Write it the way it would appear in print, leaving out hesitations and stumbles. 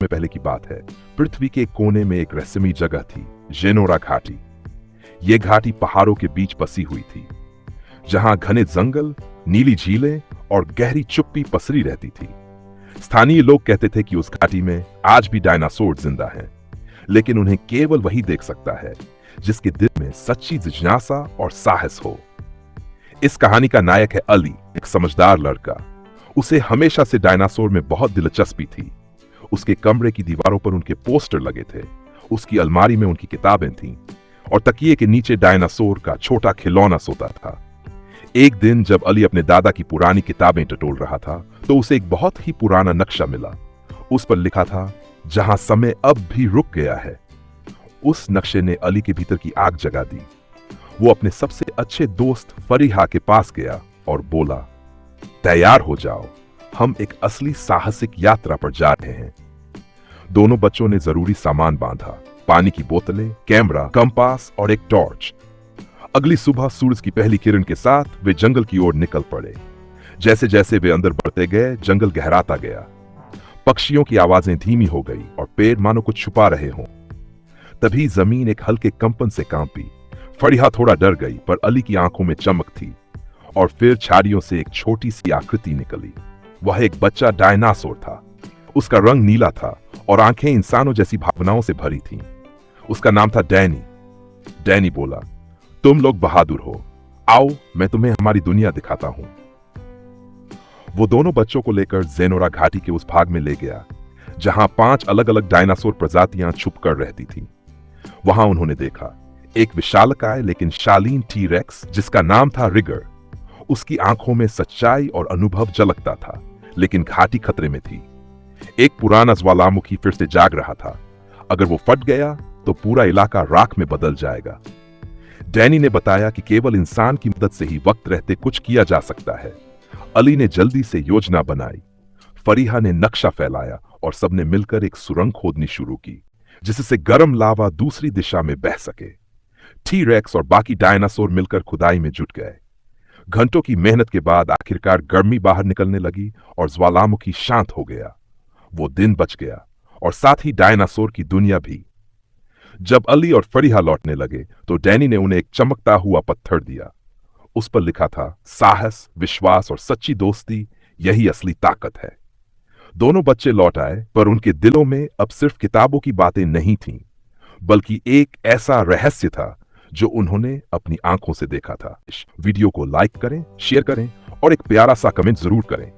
में पहले की बात है। पृथ्वी के कोने में एक रहस्यमयी जगह थी, जेनोरा घाटी। ये घाटी पहाड़ों के बीच बसी हुई थी, जहां घने जंगल, नीली झीलें और गहरी चुप्पी पसरी रहती थी। स्थानीय लोग कहते थे कि उस घाटी में आज भी डायनासोर जिंदा हैं, लेकिन उन्हें केवल वही देख सकता है जिसके दिल में सच्ची जिज्ञासा और साहस हो। इस कहानी का नायक है अली, एक समझदार लड़का। उसे हमेशा से डायनासोर में बहुत दिलचस्पी थी। उसके कमरे की दीवारों पर उनके पोस्टर लगे थे, उसकी अलमारी में उनकी किताबें थीं, और तकिए के नीचे डायनासोर का छोटा खिलौना सोता था। एक दिन जब अली अपने दादा की पुरानी किताबें टटोल रहा था, तो उसे एक बहुत ही पुराना नक्शा मिला। उस पर लिखा था, जहां समय अब भी रुक गया है। उस नक्शे ने अली के भीतर की आग जगा दी। वो अपने सबसे अच्छे दोस्त फरीहा के पास गया और बोला, तैयार हो जाओ, हम एक असली साहसिक यात्रा पर जा रहे हैं। दोनों बच्चों ने जरूरी सामान बांधा, पानी की बोतलें, कैमरा, कंपास और एक टॉर्च। अगली सुबह सूरज की पहली किरण के साथ वे जंगल की ओर निकल पड़े। जैसे जैसे वे अंदर बढ़ते गए, जंगल गहराता गया। पक्षियों की आवाजें धीमी हो गई और पेड़ मानो कुछ छुपा रहे हों। तभी जमीन एक हल्के कंपन से कांपी। फरीहा थोड़ा डर गई, पर अली की आंखों में चमक थी, और फिर झाड़ियों से एक छोटी सी आकृति निकली। वह एक बच्चा डायनासोर था। उसका रंग नीला था और आंखें इंसानों जैसी भावनाओं से भरी थीं। उसका नाम था डैनी। डैनी बोला, तुम लोग बहादुर हो, आओ मैं तुम्हें हमारी दुनिया दिखाता हूं। वो दोनों बच्चों को लेकर जेनोरा घाटी के उस भाग में ले गया जहां 5 अलग अलग डायनासोर प्रजातियां छुपकर रहती थीं। वहां उन्होंने देखा एक विशालकाय लेकिन शालीन टी-रेक्स जिसका नाम था रिगर। उसकी आंखों में सच्चाई और अनुभव झलकता था, लेकिन घाटी खतरे में थी। एक पुराना ज्वालामुखी फिर से जाग रहा था। अगर वो फट गया तो पूरा इलाका राख में बदल जाएगा। डैनी ने बताया कि केवल इंसान की मदद से ही वक्त रहते कुछ किया जा सकता है। अली ने जल्दी से योजना बनाई। फरीहा ने नक्शा फैलाया और सबने मिलकर एक सुरंग खोदनी शुरू की, जिससे गर्म लावा दूसरी दिशा में बह सके। टी-रेक्स और बाकी डायनासोर मिलकर खुदाई में जुट गए। घंटों की मेहनत के बाद आखिरकार गर्मी बाहर निकलने लगी और ज्वालामुखी शांत हो गया। वो दिन बच गया और साथ ही डायनासोर की दुनिया भी। जब अली और फरीहा लौटने लगे तो डैनी ने उन्हें एक चमकता हुआ पत्थर दिया। उस पर लिखा था, साहस, विश्वास और सच्ची दोस्ती, यही असली ताकत है। दोनों बच्चे लौट आए, पर उनके दिलों में अब सिर्फ किताबों की बातें नहीं थीं, बल्कि एक ऐसा रहस्य था जो उन्होंने अपनी आंखों से देखा था। वीडियो को लाइक करें, शेयर करें और एक प्यारा सा कमेंट जरूर करें।